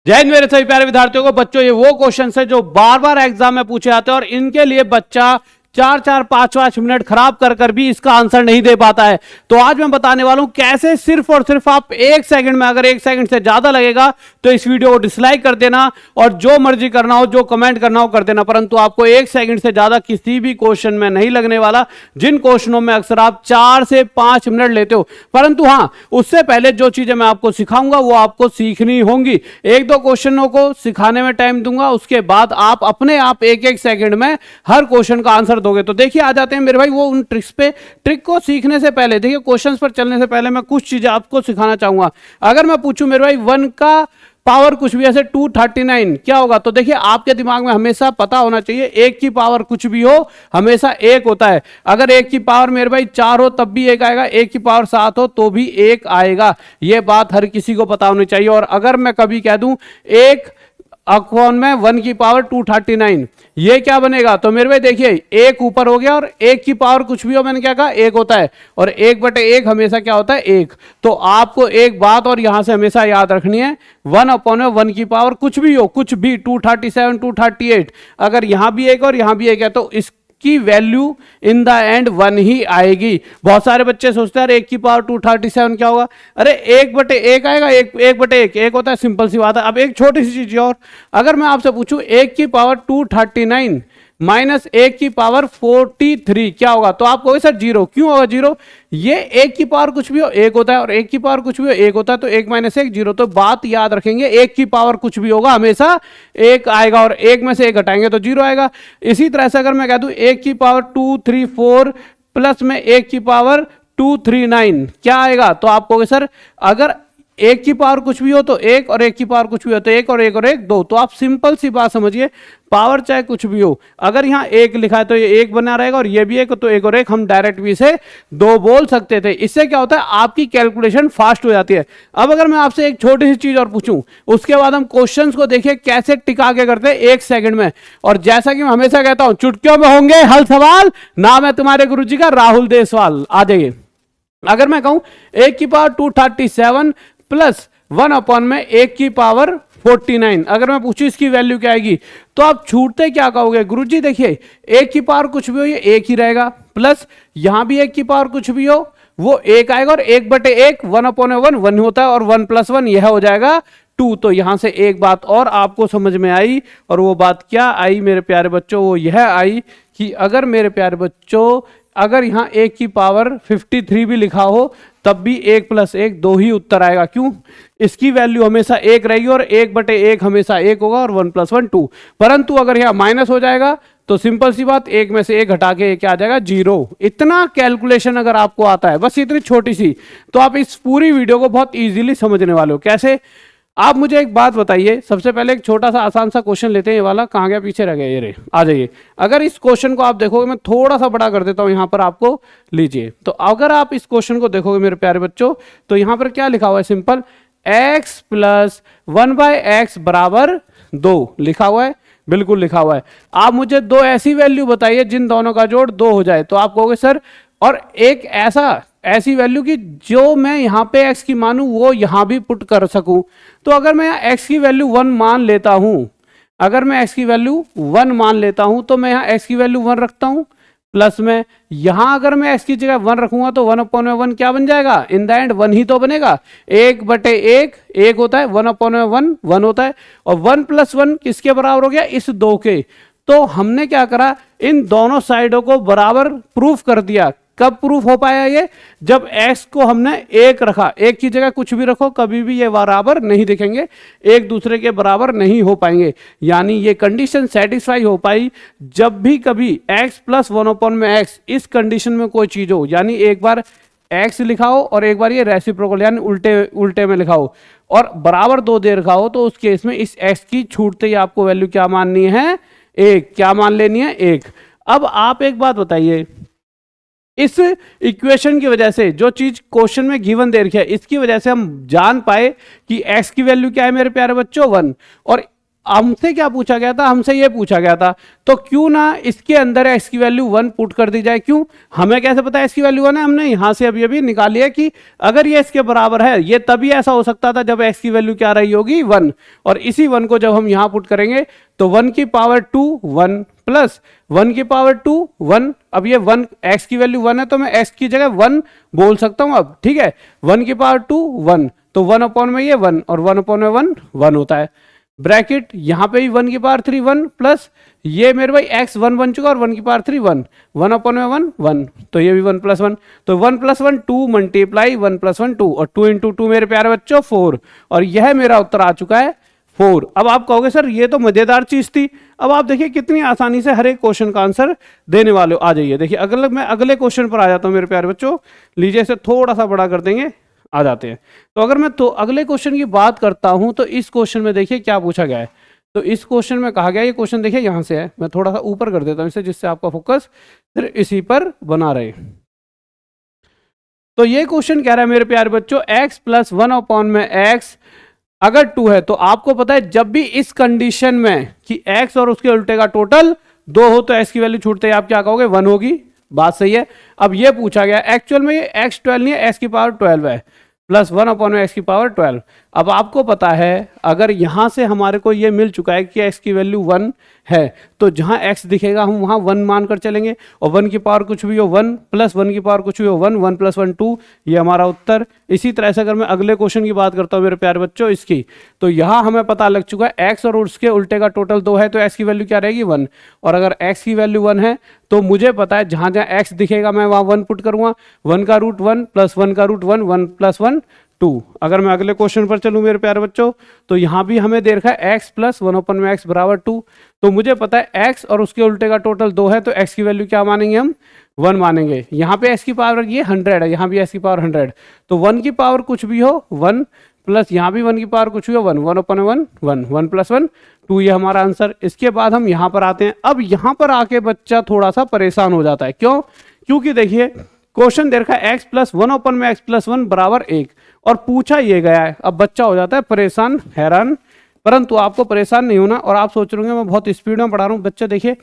जय हिंद मेरे सभी प्यारे विद्यार्थियों को। बच्चों, ये वो क्वेश्चन है जो बार बार एग्जाम में पूछे जाते हैं और इनके लिए बच्चा 4-4, 5-5 मिनट खराब कर कर भी इसका आंसर नहीं दे पाता है। तो आज मैं बताने वाला हूं कैसे सिर्फ और सिर्फ आप 1 सेकंड में, अगर 1 सेकंड से ज्यादा लगेगा तो इस वीडियो को डिसलाइक कर देना और जो मर्जी करना हो, जो कमेंट करना हो कर देना, परंतु आपको 1 सेकंड से ज्यादा किसी भी क्वेश्चन में नहीं लगने वाला। जिन क्वेश्चनों में अक्सर आप 4 से 5 मिनट लेते हो, परंतु हाँ, उससे पहले जो चीजें मैं आपको सिखाऊंगा वो आपको सीखनी होंगी। 1-2 क्वेश्चनों को सिखाने में टाइम दूंगा, उसके बाद आप अपने आप 1-1 सेकंड में हर क्वेश्चन का आंसर दोगे। तो देखिए, आ जाते हैं मेरे भाई वो उन ट्रिक्स पे। ट्रिक को सीखने से पहले, देखिए क्वेश्चंस पर चलने से पहले मैं कुछ चीजें आपको सिखाना चाहूंगा। अगर मैं पूछूं मेरे भाई 1 का पावर कुछ भी ऐसे 239 क्या होगा, तो देखिए आपके दिमाग में हमेशा पता होना चाहिए 1 की पावर कुछ भी हो हमेशा 1 होता है। अगर 1 की पावर मेरे भाई 4 हो तब भी 1 आएगा, 1 की पावर 7 हो तो भी 1 आएगा। यह बात हर किसी को पता होनी चाहिए। और अगर मैं कभी कह दूं 1 अपॉन में 1 की पावर 239, ये क्या बनेगा, तो मेरे भाई देखिए 1 ऊपर हो गया और 1 की पावर कुछ भी हो, मैंने क्या कहा 1 होता है, और 1/1 हमेशा क्या होता है 1। तो आपको एक बात और यहां से हमेशा याद रखनी है, 1 अपॉन में 1 की पावर कुछ भी हो, कुछ भी 237, 238, अगर यहां भी 1 और यहां भी 1 है तो इस की वैल्यू इन द एंड 1 ही आएगी। बहुत सारे बच्चे सोचते हैं 1 की पावर 237 क्या होगा, अरे 1/1 आएगा, 1/1 होता है, सिंपल सी बात है। अब एक छोटी सी चीज और, अगर मैं आपसे पूछूं 1 की पावर 239 माइनस 1 की पावर 43 क्या होगा, तो आप कहोगे सर 0। क्यों होगा 0? ये 1 की पावर कुछ भी हो 1 होता है और 1 की पावर कुछ भी हो 1 होता है, तो 1 - 1 0। तो बात याद रखेंगे, 1 की पावर कुछ भी होगा हमेशा 1 आएगा और 1 में से 1 घटाएंगे तो 0 आएगा। इसी तरह से अगर मैं कह दूं 1 की पावर 234 प्लस में 1 की पावर 239 क्या आएगा, तो आप कहोगे सर अगर 1 की पावर कुछ भी हो तो 1 और 1 की पावर कुछ भी हो तो 1 और 1 और 1 2। तो आप सिंपल सी बात समझिए, पावर चाहे कुछ भी हो, अगर यहाँ 1 लिखा है तो ये 1 बना रहेगा और ये भी 1, तो 1 और 1 हम डायरेक्ट भी इसे 2 बोल सकते थे। इससे क्या होता है, आपकी कैलकुलेशन फास्ट हो जाती है। अब अगर मैं आपसे एक छोटी सी चीज और पूछूं, उसके बाद हम क्वेश्चंस को देखिए कैसे टिका के करते हैं 1 सेकंड में। और जैसा कि मैं हमेशा कहता हूं, चुटकियों में होंगे हल सवाल, नाम है तुम्हारे गुरुजी का राहुल देसवाल। आ जाइए। अगर मैं कहूं 1 की पावर 237 प्लस 1 अपॉन में 1 की पावर 49, अगर मैं पूछूं इसकी वैल्यू क्या आएगी, तो आप छूटते क्या कहोगे, गुरुजी देखिए 1 की पावर कुछ भी हो ये 1 ही रहेगा, प्लस यहां भी 1 की पावर कुछ भी हो वो 1 आएगा और 1/1 1 अपॉन 1 होता है और 1 + 1 यह हो जाएगा 2। तो यहां से एक बात और आपको समझ में आई, और वो बात क्या आई मेरे प्यारे बच्चों, वो यह आई कि अगर मेरे प्यारे बच्चों अगर यहां 1 की पावर 53 भी लिखा हो तब भी 1 + 1 2 ही उत्तर आएगा। क्यों? इसकी वैल्यू हमेशा 1 रहेगी और 1/1 हमेशा 1 होगा और 1 + 1 2। परंतु अगर यहां माइनस हो जाएगा तो सिंपल सी बात, 1 में से 1 घटा के क्या आ जाएगा 0। इतना कैलकुलेशन अगर आपको आता है, बस इतनी छोटी सी, तो आप इस पूरी वीडियो को बहुत इजीली समझने वाले हो। कैसे? आप मुझे एक बात बताइए, सबसे पहले एक छोटा सा आसान सा क्वेश्चन लेते हैं। ये वाला कहाँ गया, पीछे रह गया, ये रे, आ जाइए। अगर इस क्वेश्चन को आप देखोगे, मैं थोड़ा सा बड़ा कर देता हूं यहां पर, आपको लीजिए। तो अगर आप इस क्वेश्चन को देखोगे मेरे प्यारे बच्चों, तो यहां पर क्या लिखा हुआ है, सिंपल x + 1/x बराबर 2 लिखा हुआ है, बिल्कुल लिखा हुआ है। आप मुझे 2 ऐसी वैल्यू बताइए जिन दोनों का जोड़ 2 हो जाए, तो आप कहोगे सर, और एक ऐसी वैल्यू की जो मैं यहां पे x की मानूं वो यहां भी पुट कर सकूं। तो अगर मैं x की वैल्यू 1 मान लेता हूं, अगर मैं x की वैल्यू 1 मान लेता हूं तो मैं यहां x की वैल्यू 1 रखता हूं, प्लस में यहां अगर मैं x की जगह 1 रखूंगा तो 1 अपॉन में 1 क्या बन जाएगा, इन द एंड 1 ही तो बनेगा। 1/1 1 होता है, 1 अपॉन में 1 होता है, और 1 + 1 किसके बराबर हो गया, इस 2 के। तो हमने क्या करा, इन दोनों साइडों को बराबर प्रूफ कर दिया। कब प्रूफ हो पाया ये, जब x को हमने 1 रखा, 1 की जगह कुछ भी रखो कभी भी ये बराबर नहीं दिखेंगे, एक दूसरे के बराबर नहीं हो पाएंगे। यानी ये कंडीशन सेटिस्फाई हो पाई जब भी कभी x + 1 अपॉन में x इस कंडीशन में कोई चीज हो, यानी एक बार x लिखा हो और एक बार ये रेसिप्रोकल यानी उल्टे में लिखा हो और बराबर 2 दे रखा हो, तो उस केस में इस x की छूटते ही आपको वैल्यू क्या माननी है, 1। क्या मान लेनी है, 1। अब आप एक बात बताइए, इस इक्वेशन की वजह से जो चीज क्वेश्चन में गिवन दे रखी है, इसकी वजह से हम जान पाए कि x की वैल्यू क्या है मेरे प्यारे बच्चों, 1। और हमसे क्या पूछा गया था, हमसे ये पूछा गया था, तो क्यों ना इसके अंदर x की वैल्यू 1 पुट कर दी जाए। क्यों, हमें कैसे पता है x की वैल्यू 1 है, हमने यहां से अभी अभी निकाली है कि अगर ये इसके बराबर है, ये तभी ऐसा हो सकता था जब x की वैल्यू क्या रही होगी 1, और इसी 1 को जब हम यहां पुट करेंगे तो 1 की पावर 2 1 प्लस 1 की पावर 2 1, अब ये 1 x की वैल्यू 1 है तो मैं x की जगह 1 बोल सकता हूं अब, ठीक है। 1 की पावर 2 1, तो 1 अपॉन में ये 1 और 1 अपॉन में 1 1 होता है। ब्रैकेट यहां पे भी 1 की पावर 3 1 प्लस ये मेरे भाई x 1 बन चुका और 1 की पावर 3 1, 1 अपॉन में 1 1, तो ये भी 1 प्लस 1, तो 1 प्लस 1 2 मल्टीप्लाई 1 प्लस 1 2, और 2 इंटू 2 मेरे प्यारे बच्चों 4, और यह मेरा उत्तर आ चुका है 4। अब आप कहोगे सर ये तो मजेदार चीज थी। अब आप देखिए कितनी आसानी से हर एक क्वेश्चन का आंसर देने वाले हो। आ जाइए देखिए, मैं अगले क्वेश्चन पर आ जाता हूं मेरे प्यारे बच्चों। लीजिए इसे थोड़ा सा बड़ा कर देंगे, आ जाते हैं। तो अगर मैं तो अगले क्वेश्चन की बात करता हूं तो इस क्वेश्चन में देखिए क्या पूछा गया है। तो इस क्वेश्चन में कहा गया, ये क्वेश्चन देखिए यहां से है, मैं थोड़ा सा ऊपर कर देता हूं इसे जिससे आपका फोकस फिर इसी पर बना रहे। तो ये क्वेश्चन कह रहा है मेरे प्यारे बच्चों x प्लस 1 अपॉन में x अगर 2 है, तो आपको पता है जब भी इस कंडीशन में कि x और उसके उल्टे का टोटल 2 हो तो x की वैल्यू छूटते ही आप क्या कहोगे 1 होगी। बात सही है। अब ये पूछा गया, एक्चुअल में ये x 12 नहीं है, x की पावर 12 है, प्लस 1 अपॉन में x की पावर 12। अब आपको पता है अगर यहां से हमारे को ये मिल चुका है कि x की वैल्यू 1 है, तो जहां x दिखेगा हम वहां 1 मानकर चलेंगे, और 1 की पावर कुछ भी हो 1 प्लस 1 की पावर कुछ भी हो 1, 1 प्लस 1 2, ये हमारा उत्तर। इसी तरह से अगर मैं अगले क्वेश्चन की बात करता हूं मेरे प्यारे बच्चों इसकी, तो यहां हमें पता लग चुका है x और उसके उल्टे का टोटल 2 है, तो x की वैल्यू क्या रहेगी 1, और अगर x की वैल्यू 1 है तो मुझे पता है जहां जहां x दिखेगा मैं वहां 1 पुट करूंगा, 1 का रूट 1 प्लस 1 का रूट 1, 1 प्लस 1 2। अगर मैं अगले क्वेश्चन पर चलूं मेरे प्यारे बच्चों, तो यहां भी हमें दे रखा है x प्लस 1 अपन में x बराबर 2, तो मुझे पता है x और उसके उल्टे का टोटल 2 है, तो x की वैल्यू क्या मानेंगे हम 1 मानेंगे। यहाँ पे x की पावर ये 100 है, यहाँ भी x की पावर 100, तो 1 की पावर कुछ भी हो 1 प्लस यहाँ भी 1 की पावर कुछ भी हो 1, 1 अपन 1 1, 1 प्लस 1 2, ये हमारा आंसर। इसके बाद हम यहाँ पर आते हैं। अब यहाँ पर आके बच्चा थोड़ा सा परेशान हो जाता है, क्यों, क्योंकि देखिए क्वेश्चन दे रखा है x प्लस 1 अपन में x प्लस 1 बराबर 1, और पूछा ये गया है। अब बच्चा हो जाता है परेशान हैरान, परंतु आपको परेशान नहीं होना। और आप सोच रहे होंगे मैं बहुत स्पीड में पढ़ा रहा हूँ, बच्चे देखिए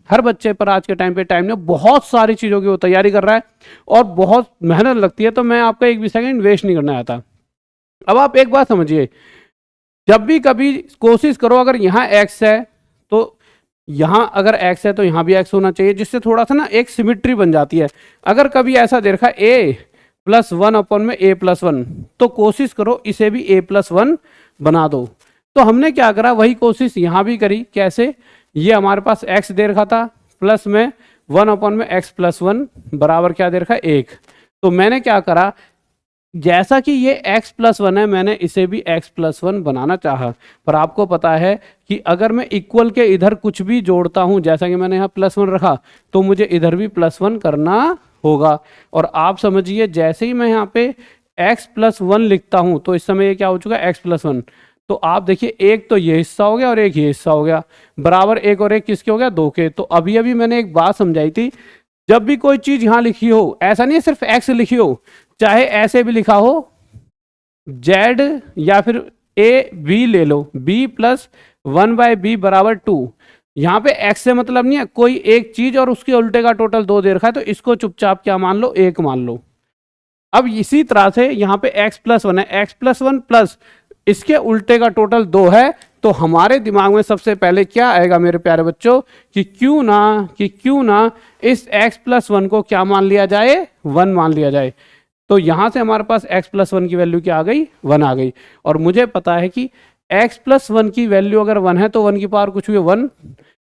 हर बच्चे पर आज के टाइम पे टाइम नहीं, बहुत सारी चीज़ों की वो तैयारी कर रहा है और बहुत मेहनत लगती है, तो मैं आपका एक भी सेकंड वेस्ट नहीं करना चाहता। अब आप एक बात समझिए, जब भी कभी कोशिश करो अगर यहाँ x है तो यहाँ अगर x है तो यहाँ भी x होना चाहिए, जिससे थोड़ा सा ना एक सिमिट्री बन जाती है। अगर कभी ऐसा दे रखा है a प्लस 1 अपॉन में a प्लस 1, तो कोशिश करो इसे भी a प्लस 1 बना दो। तो हमने क्या करा, वही कोशिश यहाँ भी करी। कैसे, ये हमारे पास x दे रखा था प्लस में 1 अपॉन में x प्लस 1 बराबर क्या दे रखा है 1, तो मैंने क्या करा, जैसा कि ये x प्लस 1 है मैंने इसे भी x प्लस 1 बनाना चाहा, पर आपको पता है कि अगर मैं इक्वल के इधर कुछ भी जोड़ता हूं, जैसा कि मैंने यहाँ प्लस 1 रखा, तो मुझे इधर भी प्लस 1 करना होगा। और आप समझिए जैसे ही मैं यहाँ पे x प्लस 1 लिखता हूं तो इस समय ये क्या हो चुका है x प्लस 1, तो आप देखिए एक तो ये हिस्सा हो गया और एक ये हिस्सा हो गया, बराबर एक और एक किसके हो गया 2 के। तो अभी अभी मैंने एक बात समझाई थी, जब भी कोई चीज यहाँ लिखी हो, ऐसा नहीं सिर्फ x लिखी हो, चाहे ऐसे भी लिखा हो z या फिर a b ले लो, b प्लस 1 बाय बी बराबर 2, यहाँ पे x से मतलब नहीं है, कोई एक चीज और उसके उल्टे का टोटल 2 दे रखा है, तो इसको चुपचाप क्या मान लो 1 मान लो। अब इसी तरह से यहाँ पे x प्लस 1 है, x प्लस 1 प्लस इसके उल्टे का टोटल 2 है, तो हमारे दिमाग में सबसे पहले क्या आएगा मेरे प्यारे बच्चों कि क्यों ना इस x प्लस 1 को क्या मान लिया जाए 1 मान लिया जाए। तो यहां से हमारे पास x प्लस 1 की वैल्यू क्या आ गई 1 आ गई, और मुझे पता है कि x प्लस 1 की वैल्यू अगर 1 है तो 1 की पावर कुछ भी 1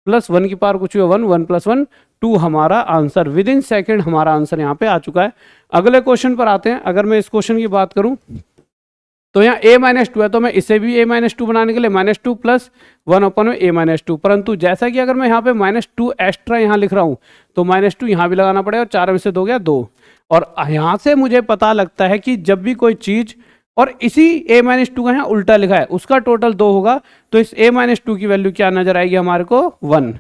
प्लस 1 की पावर कुछ भी 1, 1 प्लस 1 2 हमारा आंसर। विद इन सेकेंड हमारा आंसर यहाँ पे आ चुका है। अगले क्वेश्चन पर आते हैं। अगर मैं इस क्वेश्चन की बात करूं तो यहाँ a माइनस 2 है, तो मैं इसे भी a माइनस 2 बनाने के लिए माइनस 2 प्लस 1 अपन में a माइनस 2, परंतु जैसा कि अगर मैं यहाँ पे माइनस 2 एक्स्ट्रा यहाँ लिख रहा हूँ तो माइनस 2 यहाँ भी लगाना पड़ेगा, और 4 में से 2 गया 2, और यहाँ से मुझे पता लगता है कि जब भी कोई चीज और इसी a माइनस 2 का यहाँ उल्टा लिखा है उसका टोटल 2 होगा, तो इस a माइनस 2 की वैल्यू क्या नजर आएगी हमारे को 1,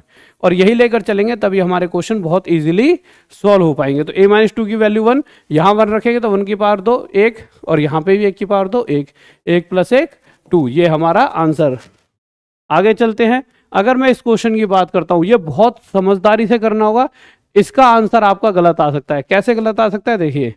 और यही लेकर चलेंगे तभी हमारे क्वेश्चन बहुत इजीली सॉल्व हो पाएंगे। तो a माइनस 2 की वैल्यू 1, यहाँ 1 रखेंगे तो 1 की पावर 2 1, और यहाँ पे भी 1 की पावर 2 1, 1 प्लस 1 2, ये हमारा आंसर। आगे चलते हैं। अगर मैं इस क्वेश्चन की बात करता हूं, ये बहुत समझदारी से करना होगा, इसका आंसर आपका गलत आ सकता है। कैसे गलत आ सकता है, देखिए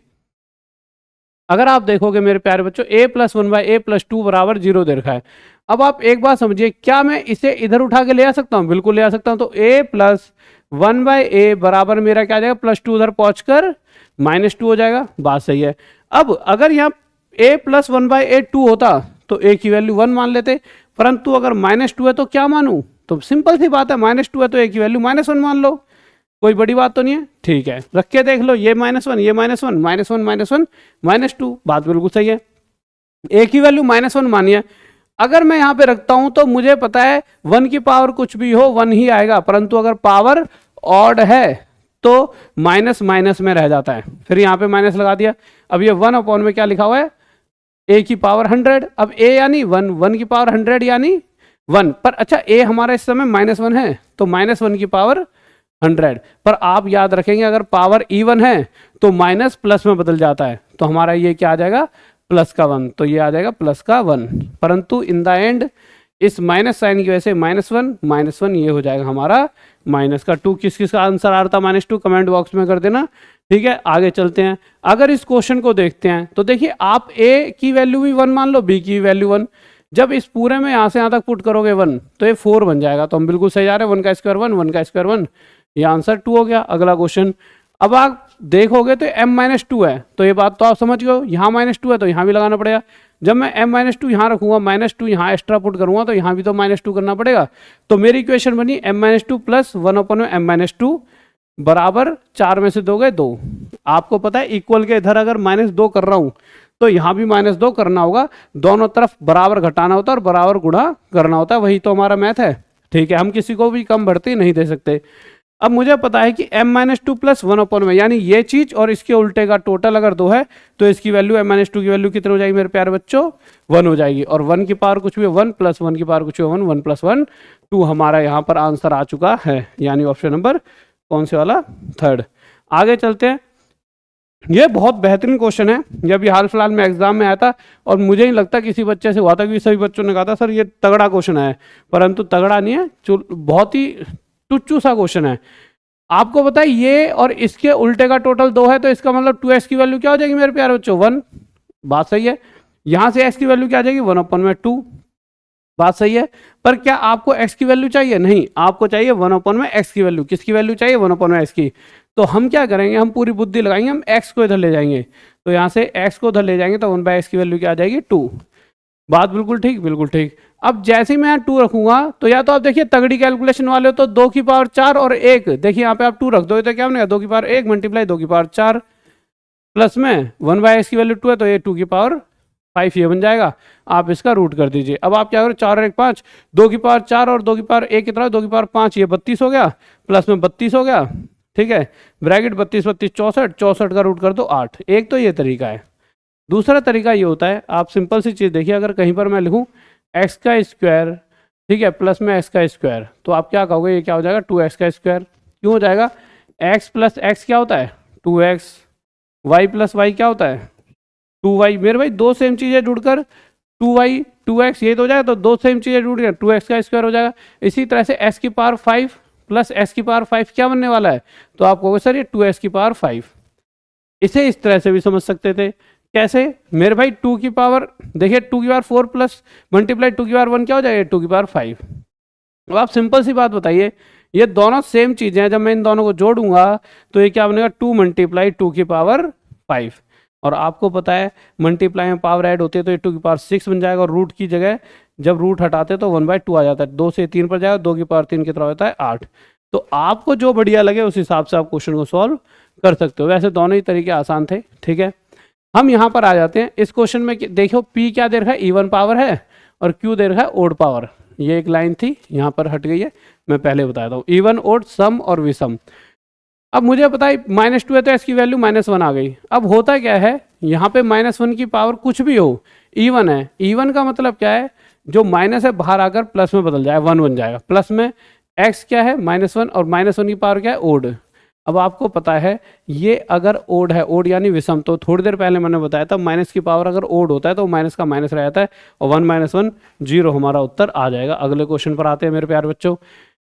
अगर आप देखोगे मेरे प्यारे बच्चों, a plus one by A plus two बराबर 0 दे रखा है। अब आप एक बात समझिए, क्या मैं इसे इधर उठा के ले आ सकता हूं? बिल्कुल ले आ सकता हूं। तो a प्लस वन बाई ए बराबर मेरा क्या आ जाएगा, प्लस टू उधर पहुंचकर -2 हो जाएगा। बात सही है। अब अगर यहाँ a प्लस वन बाई ए 2 होता तो a की वैल्यू 1 मान लेते, परंतु अगर -2 है तो क्या मानूं? तो सिंपल सी बात है, -2 है तो a की वैल्यू -1 मान लो। कोई बड़ी बात तो नहीं है, ठीक है। रख के देख लो, ये -1, ये -1, -1, -1, -2, बात बिल्कुल सही है। a की वैल्यू -1 मानिए। अगर मैं यहाँ पे रखता हूं तो मुझे पता है 1 की पावर कुछ भी हो 1 ही आएगा, परंतु अगर पावर ऑड है तो माइनस माइनस में रह जाता है। फिर यहाँ पे माइनस लगा दिया। अब ये 1 अपॉन में क्या लिखा हुआ है, a की पावर 100। अब a यानी 1, 1 की पावर 100 यानी 1। पर अच्छा a हमारा इस समय -1 है तो -1 की पावर 100। पर आप याद रखेंगे अगर पावर इवन है तो माइनस प्लस में बदल जाता है, तो हमारा ये क्या आ जाएगा, प्लस का 1। तो ये आ जाएगा प्लस का 1, परंतु इन द एंड इस माइनस साइन की वजह से -1 ये हो जाएगा हमारा माइनस का 2। किस किस का आंसर आ रहा था -2, कमेंट बॉक्स में कर देना, ठीक है। आगे चलते हैं। अगर इस क्वेश्चन को देखते हैं तो देखिए आप a की वैल्यू भी 1 मान लो, b की वैल्यू 1। जब इस पूरे में यहाँ से यहाँ तक पुट करोगे 1 तो ये 4 बन जाएगा। तो हम बिल्कुल सही जा रहे हैं, 1 का स्क्वायर 1, 1 का स्क्वायर 1, ये आंसर 2 हो गया। अगला क्वेश्चन, अब आप देखोगे तो m-2 है, तो ये बात तो आप समझ गए हो। यहाँ -2 है तो यहाँ भी लगाना पड़ेगा। जब मैं m-2 यहाँ रखूंगा, -2 यहाँ एक्स्ट्रा पुट करूंगा तो यहाँ भी तो -2 करना पड़ेगा। तो मेरी इक्वेशन बनी m-2 प्लस 1 अपॉन में m-2 बराबर 4 में से 2 गए 2। आपको पता है इक्वल के इधर अगर -2 कर रहा हूँ तो यहाँ भी -2 करना होगा। दोनों तरफ बराबर घटाना होता है और बराबर गुणा करना होता है, वही तो हमारा मैथ है, ठीक है। हम किसी को भी कम बढ़ती नहीं दे सकते। अब मुझे पता है कि m-2 प्लस 1 अपॉन में, यानी ये चीज और इसके उल्टे का टोटल अगर 2 है तो इसकी वैल्यू m-2 की वैल्यू कितनी हो जाएगी मेरे प्यारे बच्चों, 1 हो जाएगी। और 1 की पावर कुछ भी 1 प्लस 1 की पावर कुछ 1, 1 प्लस 1 2 हमारा यहाँ पर आंसर आ चुका है, यानी ऑप्शन नंबर कौन से वाला, 3rd। आगे चलते हैं। ये बहुत बेहतरीन क्वेश्चन है, ये अभी हाल फिलहाल में एग्जाम में आया था और मुझे नहीं लगता किसी बच्चे से हुआ था कि सभी बच्चों ने कहा था सर ये तगड़ा क्वेश्चन है, परंतु तगड़ा नहीं है, बहुत ही टुच्चू सा क्वेश्चन है। आपको पता है ये और इसके उल्टे का टोटल 2 है, तो इसका मतलब 2x की वैल्यू क्या हो जाएगी मेरे प्यारे बच्चों, 1। बात सही है। यहां से x की वैल्यू क्या आ जाएगी, 1 अपॉन में 2। बात सही है। पर क्या आपको x की वैल्यू चाहिए, नहीं, आपको चाहिए 1 अपॉन में x की वैल्यू। किसकी वैल्यू चाहिए, 1 अपॉन में x की। तो हम क्या करेंगे, हम पूरी बुद्धि लगाएंगे, हम x को इधर ले जाएंगे। तो यहाँ से x को उधर ले जाएंगे तो 1/x की वैल्यू क्या आ जाएगी, 2। बात बिल्कुल ठीक, बिल्कुल ठीक। अब जैसे ही मैं यहाँ 2 रखूंगा तो या तो आप देखिए तगड़ी कैलकुलेशन वाले हो तो 2 की पावर 4 और 1, देखिए यहाँ पे आप 2 रख दो तो क्या बनेगा, 2 की पावर 1 मल्टीप्लाई 2 की पावर 4 प्लस में 1/x की वैल्यू 2 है तो ये 2 की पावर 5 ये बन जाएगा। आप इसका रूट कर दीजिए। अब आप क्या करो, 4 और 1 5, 2 की पावर 4 और 2 की पावर 1 कितना, 2 की पावर 5, ये 32 हो गया, प्लस में 32 हो गया, ठीक है। ब्रैकेट 32 32 64, 64 का रूट कर दो 8। एक तो ये तरीका है। दूसरा तरीका ये होता है, आप सिंपल सी चीज़ देखिए, अगर कहीं पर मैं लिखूं x का स्क्वायर, ठीक है, प्लस में x का स्क्वायर, तो आप क्या कहोगे, ये क्या हो जाएगा, 2x का स्क्वायर। क्यों हो जाएगा, x प्लस x क्या होता है, 2x, y प्लस y क्या होता है, 2y। मेरे भाई दो सेम चीज़ें जुड़कर 2y 2x ये तो हो जाएगा, तो दो सेम चीज़ें जुड़ गया, 2x का स्क्वायर हो जाएगा। इसी तरह से x की पावर 5 प्लस x की पावर 5 क्या बनने वाला है, तो आप कहोगे सर ये 2x की पावर 5। इसे इस तरह से भी समझ सकते थे। कैसे मेरे भाई, 2 की पावर देखिए 2 की पावर 4 प्लस मल्टीप्लाई 2 की पावर 1 क्या हो जाएगा, 2 की पावर 5। अब आप सिंपल सी बात बताइए, ये दोनों सेम चीज़ें हैं, जब मैं इन दोनों को जोड़ूंगा तो ये क्या बनेगा, 2 मल्टीप्लाई 2 की पावर 5। और आपको पता है मल्टीप्लाई में पावर ऐड होती है तो ये 2 की पावर 6 बन जाएगा, और रूट की जगह जब रूट हटाते तो 1/2 आ जाता है, 2 से 3 पर जाएगा, 2 की पावर 3 कितना होता है, 8। तो आपको जो बढ़िया लगे उस हिसाब से आप क्वेश्चन को सॉल्व कर सकते हो। वैसे दोनों ही तरीके आसान थे, ठीक है। हम यहाँ पर आ जाते हैं। इस क्वेश्चन में देखो P क्या दे रखा है, इवन पावर है, और Q दे रखा है ओड पावर। ये एक लाइन थी, यहाँ पर हट गई है, मैं पहले बताया था, इवन ओड सम और विषम। अब मुझे पता है -2 है तो इसकी वैल्यू -1 आ गई। अब होता क्या है, यहाँ पे -1 की पावर कुछ भी हो, इवन है। इवन का मतलब क्या है, जो माइनस है बाहर आकर प्लस में बदल जाए, 1 बन जाएगा। प्लस में x क्या है, -1, और -1 की पावर क्या है, ओड। अब आपको पता है ये अगर ओड है, ओड यानी विषम, तो थोड़ी देर पहले मैंने बताया था माइनस की पावर अगर ओड होता है तो माइनस का माइनस रह जाता है और 1 - 1 0 हमारा उत्तर आ जाएगा। अगले क्वेश्चन पर आते हैं मेरे प्यारे बच्चों।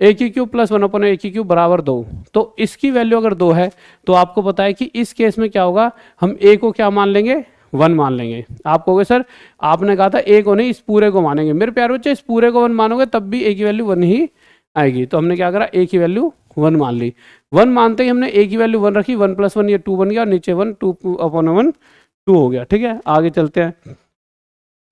ए की क्यूब प्लस 1 ए की क्यूब बराबर 2, तो इसकी वैल्यू अगर 2 है तो आपको पता है कि इस केस में क्या होगा, हम ए को क्या मान लेंगे, 1 मान लेंगे। आप कहोगे सर आपने कहा था ए को नहीं इस पूरे को मानेंगे। मेरे प्यारे बच्चे इस पूरे को 1 मानोगे तब भी ए की वैल्यू 1 ही आएगी। तो हमने क्या करा, ए की वैल्यू 1 मान ली। 1 मानते ही हमने ए की वैल्यू 1 रखी, 1 + 1 ये 2 बन गया और नीचे 1 2/1 2 हो गया। ठीक है, आगे चलते हैं।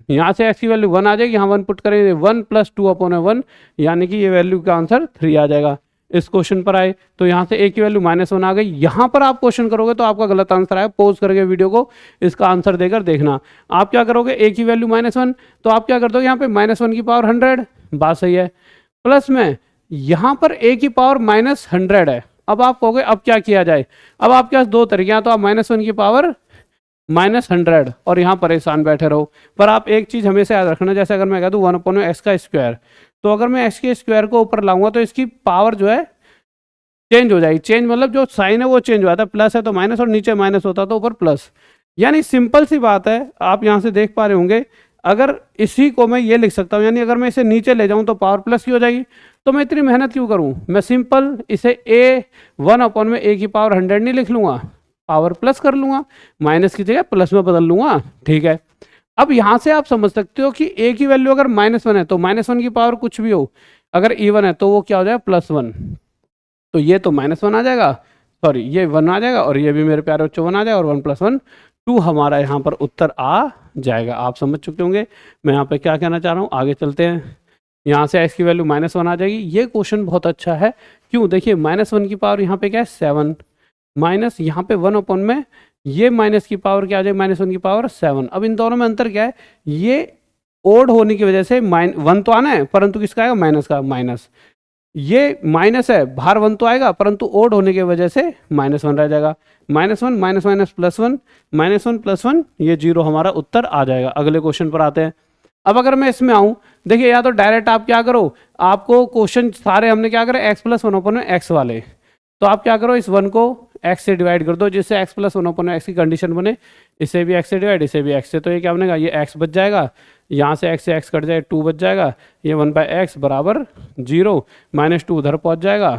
यहाँ से x की वैल्यू 1 आ जाएगी, यहाँ 1 पुट करेंगे 1 + 2/1 यानी कि ये वैल्यू का आंसर 3 आ जाएगा। इस क्वेश्चन पर आए तो यहाँ से a की वैल्यू -1 आ गई। यहाँ पर आप क्वेश्चन करोगे तो आपका गलत आंसर आया, पॉज करके वीडियो को इसका आंसर देकर देखना। आप क्या करोगे, a की वैल्यू -1 तो आप क्या करते हो यहाँ पे -1 की पावर 100, बात सही है, प्लस में यहाँ पर a की पावर -100 है। अब आप कहोगे अब क्या किया जाए, अब आपके पास दो तरीके हैं, तो आप -1 की पावर -100 और यहाँ परेशान बैठे रहो। पर आप एक चीज़ हमेशा याद रखना, जैसे अगर मैं कह दूँ 1/x का स्क्वायर, तो अगर मैं x के स्क्वायर को ऊपर लाऊंगा तो इसकी पावर जो है चेंज हो जाएगी। चेंज मतलब जो साइन है वो चेंज हो जाता है, प्लस है तो माइनस और नीचे माइनस होता तो ऊपर प्लस। यानी सिंपल सी बात है, आप यहाँ से देख पा रहे होंगे, अगर इसी को मैं ये लिख सकता हूँ, यानी अगर मैं इसे नीचे ले जाऊँ तो पावर प्लस की हो जाएगी, तो मैं इतनी मेहनत क्यों करूँ, मैं सिंपल इसे a 1/में a की पावर 100 नहीं लिख लूँगा, पावर प्लस कर लूँगा, माइनस की जगह प्लस में बदल लूँगा। ठीक है, अब यहाँ से आप समझ सकते हो कि a की वैल्यू अगर -1 है तो -1 की पावर कुछ भी हो, अगर इवन है तो वो क्या हो जाएगा +1, तो ये तो -1 आ जाएगा, सॉरी ये 1 आ जाएगा और ये भी मेरे प्यारे बच्चों 1 आ जाएगा और 1 + 1 2 हमारा यहाँ पर उत्तर आ जाएगा। आप समझ चुके होंगे मैं यहाँ पे क्या कहना चाह रहा हूँ। आगे चलते हैं, यहाँ से x की वैल्यू -1 आ जाएगी। ये क्वेश्चन बहुत अच्छा है, क्यों, देखिए -1 की पावर यहाँ पे क्या है 7, माइनस यहाँ पे 1/, में ये माइनस की पावर क्या आ जाएगी, -1 की पावर 7। अब इन दोनों में अंतर क्या है, ये ओड होने की वजह से 1 तो आना है, परंतु किसका आएगा, माइनस का, माइनस ये माइनस है, बाहर 1 तो आएगा, परंतु ओड होने की वजह से -1 रह जाएगा। -1 +1 -1 + 1 ये 0 हमारा उत्तर आ जाएगा। अगले क्वेश्चन पर आते हैं। अब अगर मैं इसमें आऊँ, देखिए या तो डायरेक्ट आप क्या करो, आपको क्वेश्चन सारे हमने क्या करे x + 1/x वाले, तो आप क्या करो इस 1 को x से डिवाइड कर दो, जिससे x + 1/x की कंडीशन बने, इसे भी x से डिवाइड, इसे भी x से, तो ये क्या बनेगा, ये x बच जाएगा, यहाँ से x कट जाए 2 बच जाएगा, ये 1/x बराबर 0, -2 उधर पहुँच जाएगा,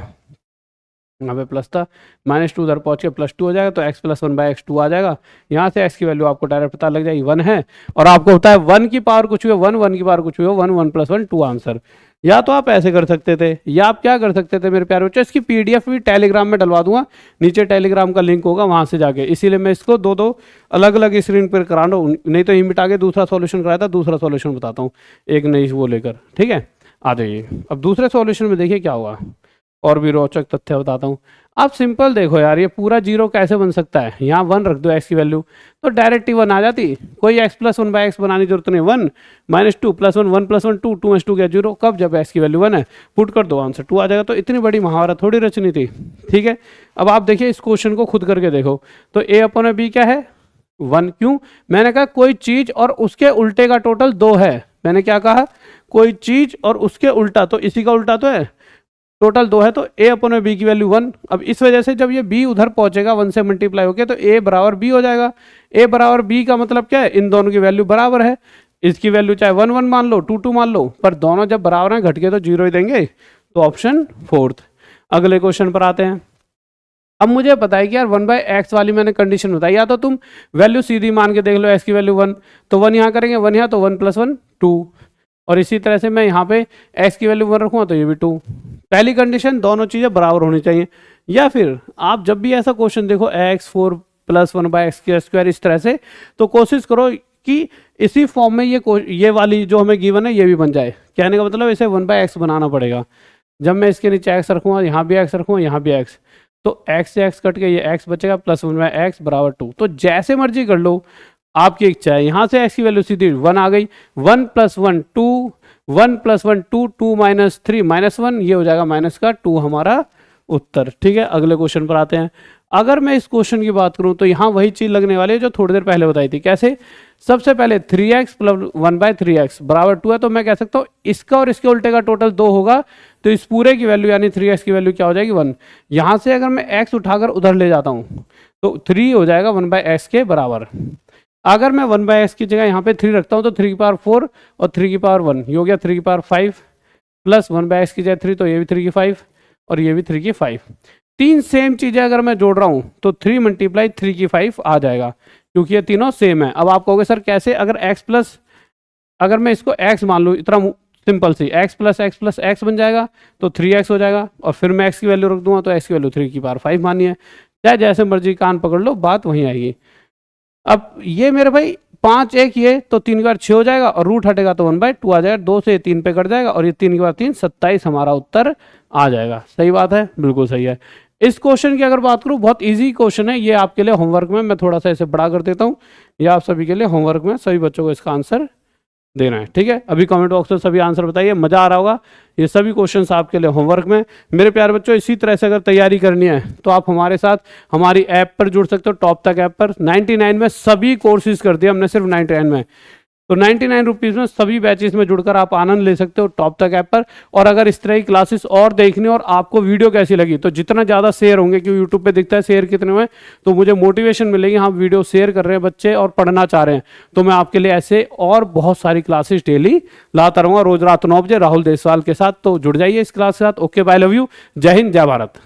यहाँ पे प्लस था, -2 उधर पहुँच के +2 हो जाएगा, तो x + 1/x 2 आ जाएगा। यहाँ से x की वैल्यू आपको डायरेक्ट पता लग जाएगी 1 है, और आपको होता है 1 की पावर कुछ भी हो 1, 1 की पावर कुछ भी हो 1, 1 + 1 2 आंसर। या तो आप ऐसे कर सकते थे, या आप क्या कर सकते थे मेरे प्यारे बच्चों, इसकी PDF भी टेलीग्राम में डलवा दूंगा, नीचे टेलीग्राम का लिंक होगा वहाँ से जाके, इसीलिए मैं इसको दो अलग अलग स्क्रीन पर करा रहा हूँ, नहीं तो इमिट आगे दूसरा सॉल्यूशन कराया था, दूसरा सॉल्यूशन बताता हूँ एक नई वो लेकर। ठीक है, आ जाइए। अब दूसरे सॉल्यूशन में देखिए क्या हुआ, और भी रोचक तथ्य बताता हूँ। आप सिंपल देखो यार, ये पूरा 0 कैसे बन सकता है, यहाँ 1 रख दो x की वैल्यू, तो डायरेक्ट ही 1 आ जाती, कोई x + 1/x बनाने की जरूरत नहीं। 1 -2 + 1 1 + 1 2 2 - 2 क्या 0, कब, जब x की वैल्यू 1 है, पुट कर दो आंसर 2 आ जाएगा। तो इतनी बड़ी महाभारत थोड़ी रचनी थी। ठीक है, अब आप देखिए इस क्वेश्चन को खुद करके देखो, तो a/b क्या है 1, क्यों, मैंने कहा कोई चीज और उसके उल्टे का टोटल 2 है, मैंने क्या कहा, कोई चीज और उसके उल्टा, तो इसी का उल्टा तो है, टोटल 2 है, तो a/b की वैल्यू 1। अब इस वजह से जब ये b उधर पहुंचेगा 1 से मल्टीप्लाई होके, तो a = b हो जाएगा। a = b का मतलब क्या है, इन दोनों की वैल्यू बराबर है, इसकी वैल्यू चाहे 1 1 मान लो 2 2 मान लो, पर दोनों जब बराबर हैं घट के तो 0 ही देंगे, तो ऑप्शन 4। अगले क्वेश्चन पर आते हैं। अब मुझे पता है कि यार 1/x वाली मैंने कंडीशन बताई, या तो तुम वैल्यू सीधी मान के देख लो, x की वैल्यू 1, तो 1 यहाँ करेंगे, 1 यहाँ, तो 1 + 1 2, और इसी तरह से मैं यहाँ पे x की वैल्यू 1 रखूँगा तो ये भी 2। पहली कंडीशन दोनों चीज़ें बराबर होनी चाहिए, या फिर आप जब भी ऐसा क्वेश्चन देखो x 4 + 1/x² इस तरह से, तो कोशिश करो कि इसी फॉर्म में ये वाली जो हमें गिवन है ये भी बन जाए। कहने का मतलब इसे 1/x बनाना पड़ेगा। जब मैं इसके नीचे x रखूँगा, यहाँ भी x रखूँगा, यहाँ भी x, तो x से x कट के ये x बचेगा, +1/x बराबर 2। तो जैसे मर्जी कर लो, आपकी इच्छा है। यहाँ से x की वैल्यू सीधी 1 आ गई, 1 + 1 2, 1 + 1 2, 2 - 3 -1, ये हो जाएगा माइनस का 2 हमारा उत्तर। ठीक है, अगले क्वेश्चन पर आते हैं। अगर मैं इस क्वेश्चन की बात करूं तो यहाँ वही चीज़ लगने वाली है जो थोड़ी देर पहले बताई थी। कैसे, सबसे पहले 3x प्लस 1/3x बराबर 2 है, तो मैं कह सकता हूँ इसका और इसके उल्टे का टोटल 2 होगा, तो इस पूरे की वैल्यू यानी 3x की वैल्यू क्या हो जाएगी 1। यहाँ से अगर मैं x उठाकर उधर ले जाता हूँ तो 3 हो जाएगा 1/x के बराबर। अगर मैं 1/x की जगह यहाँ पे 3 रखता हूँ तो 3 की पावर 4 और 3 की पावर 1 ये हो गया 3 की पावर 5 प्लस 1/x की जगह 3 तो ये भी 3 की 5 और ये भी 3 की 5। तीन सेम चीज़ें अगर मैं जोड़ रहा हूँ तो 3 मल्टीप्लाई 3 की 5 आ जाएगा, क्योंकि ये तीनों सेम है। अब आप कहोगे सर कैसे, अगर x प्लस, अगर मैं इसको x मान लूँ, इतना सिंपल सी x प्लस x बन जाएगा तो 3x हो जाएगा, और फिर मैं x की वैल्यू रख दूंगा तो x की वैल्यू 3 की पावर 5 मानी है। चाहे जैसे मर्जी कान पकड़ लो, बात वहीं आएगी। अब ये मेरे भाई 5 1 ये तो 3 की बार 6 हो जाएगा और रूट हटेगा तो 1/2 आ जाएगा, 2 से 3 पे कट जाएगा और ये 3 की बार 3 27 हमारा उत्तर आ जाएगा। सही बात है, बिल्कुल सही है। इस क्वेश्चन की अगर बात करूं, बहुत इजी क्वेश्चन है ये, आपके लिए होमवर्क में मैं थोड़ा सा इसे बड़ा कर देता हूं, ये आप सभी के लिए होमवर्क में सभी बच्चों को इसका आंसर देना है, ठीक है। अभी कमेंट बॉक्स में सभी आंसर बताइए, मजा आ रहा होगा। ये सभी क्वेश्चंस आपके लिए होमवर्क में। मेरे प्यारे बच्चों, इसी तरह से अगर तैयारी करनी है तो आप हमारे साथ हमारी ऐप पर जुड़ सकते हो, टॉप तक ऐप पर 99 में सभी कोर्सेज कर दिए हमने, सिर्फ 99 में। तो 99 रुपीज़ में सभी बैचेस में जुड़कर आप आनंद ले सकते हो टॉप तक ऐप पर। और अगर इस तरह की क्लासेस और देखनी और आपको वीडियो कैसी लगी, तो जितना ज़्यादा शेयर होंगे, क्योंकि यूट्यूब पे दिखता है शेयर कितने हुए, तो मुझे मोटिवेशन मिलेगी, हाँ वीडियो शेयर कर रहे हैं बच्चे और पढ़ना चाह रहे हैं, तो मैं आपके लिए ऐसे और बहुत सारी क्लासेस डेली लाता रहूँगा, रोज रात 9 बजे राहुल देसवाल के साथ। तो जुड़ जाइए इस क्लास के साथ। ओके, बाय, लव यू, जय हिंद, जय भारत।